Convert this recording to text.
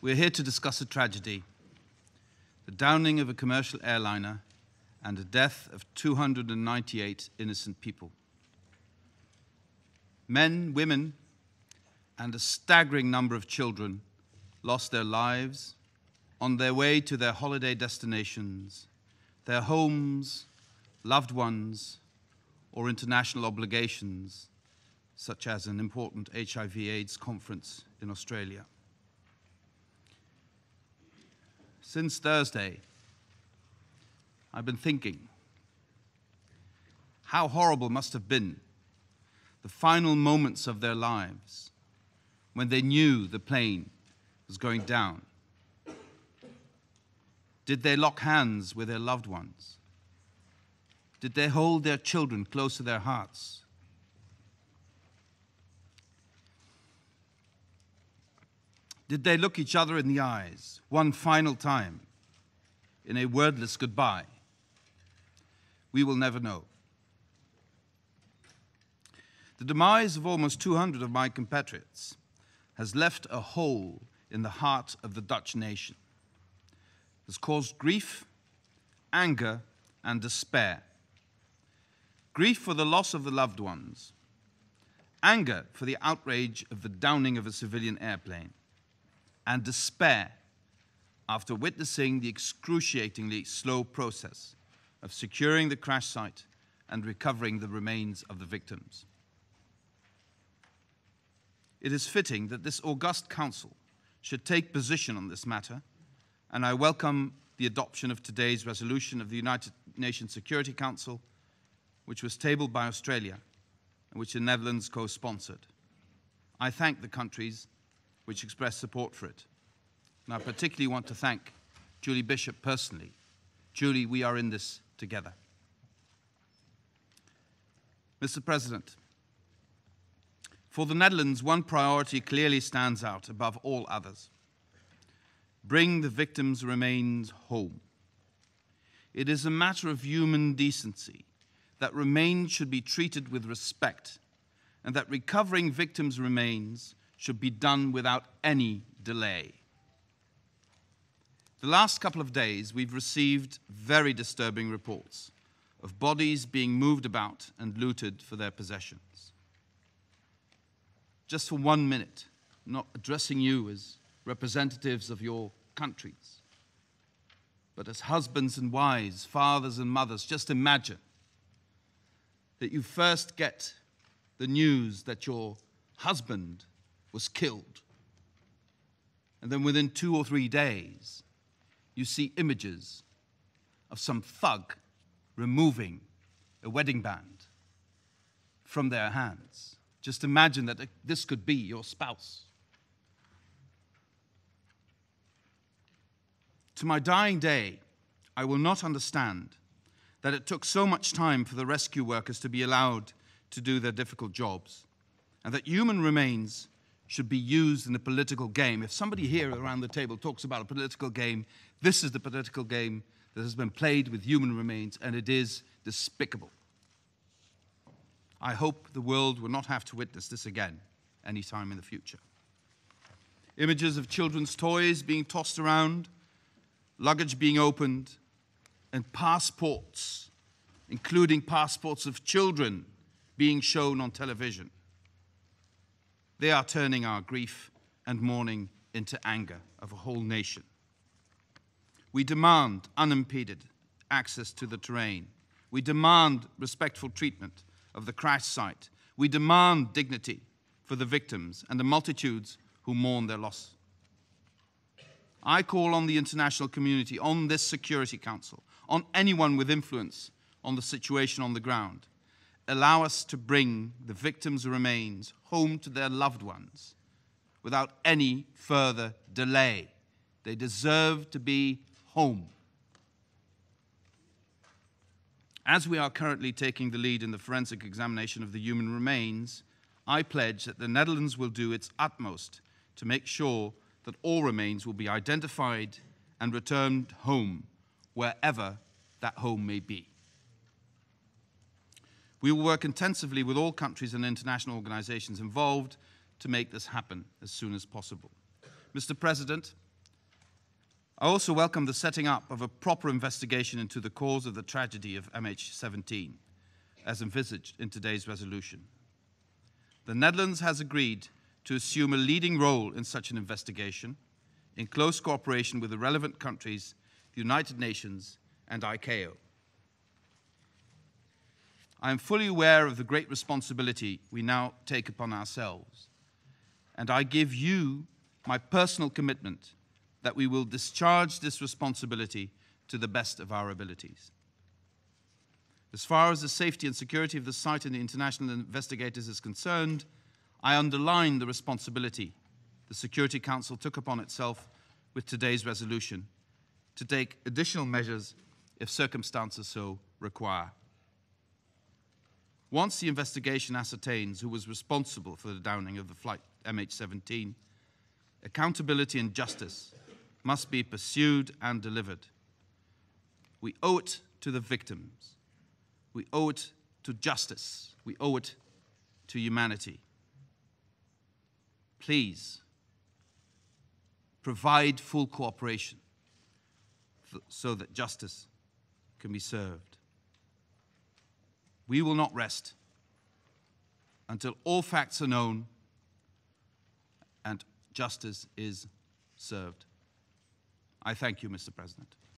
We're here to discuss a tragedy, the downing of a commercial airliner and the death of 298 innocent people. Men, women, and a staggering number of children lost their lives on their way to their holiday destinations, their homes, loved ones, or international obligations, such as an important HIV/AIDS conference in Australia. Since Thursday, I've been thinking how horrible must have been the final moments of their lives when they knew the plane was going down. Did they lock hands with their loved ones? Did they hold their children close to their hearts? Did they look each other in the eyes one final time in a wordless goodbye? We will never know. The demise of almost 200 of my compatriots has left a hole in the heart of the Dutch nation. It has caused grief, anger, and despair. Grief for the loss of the loved ones, anger for the outrage of the downing of a civilian airplane, and despair after witnessing the excruciatingly slow process of securing the crash site and recovering the remains of the victims. It is fitting that this august council should take position on this matter, and I welcome the adoption of today's resolution of the United Nations Security Council, which was tabled by Australia and which the Netherlands co-sponsored. I thank the countries which expressed support for it. And I particularly want to thank Julie Bishop personally. Julie, we are in this together. Mr. President, for the Netherlands, one priority clearly stands out above all others. Bring the victims' remains home. It is a matter of human decency that remains should be treated with respect and that recovering victims' remains should be done without any delay. The last couple of days, we've received very disturbing reports of bodies being moved about and looted for their possessions. Just for 1 minute, not addressing you as representatives of your countries, but as husbands and wives, fathers and mothers, just imagine that you first get the news that your husband was killed. And then within 2 or 3 days, you see images of some thug removing a wedding band from their hands. Just imagine that this could be your spouse. To my dying day, I will not understand that it took so much time for the rescue workers to be allowed to do their difficult jobs, and that human remains should be used in a political game. If somebody here around the table talks about a political game, this is the political game that has been played with human remains, and it is despicable. I hope the world will not have to witness this again any time in the future. Images of children's toys being tossed around, luggage being opened, and passports, including passports of children, being shown on television. They are turning our grief and mourning into anger of a whole nation. We demand unimpeded access to the terrain. We demand respectful treatment of the crash site. We demand dignity for the victims and the multitudes who mourn their loss. I call on the international community, on this Security Council, on anyone with influence on the situation on the ground. Allow us to bring the victims' remains home to their loved ones without any further delay. They deserve to be home. As we are currently taking the lead in the forensic examination of the human remains, I pledge that the Netherlands will do its utmost to make sure that all remains will be identified and returned home, wherever that home may be. We will work intensively with all countries and international organizations involved to make this happen as soon as possible. Mr. President, I also welcome the setting up of a proper investigation into the cause of the tragedy of MH17, as envisaged in today's resolution. The Netherlands has agreed to assume a leading role in such an investigation, in close cooperation with the relevant countries, the United Nations and ICAO. I am fully aware of the great responsibility we now take upon ourselves, and I give you my personal commitment that we will discharge this responsibility to the best of our abilities. As far as the safety and security of the site and the international investigators is concerned, I underline the responsibility the Security Council took upon itself with today's resolution to take additional measures if circumstances so require. Once the investigation ascertains who was responsible for the downing of the flight MH17, accountability and justice must be pursued and delivered. We owe it to the victims. We owe it to justice. We owe it to humanity. Please, provide full cooperation so that justice can be served. We will not rest until all facts are known and justice is served. I thank you, Mr. President.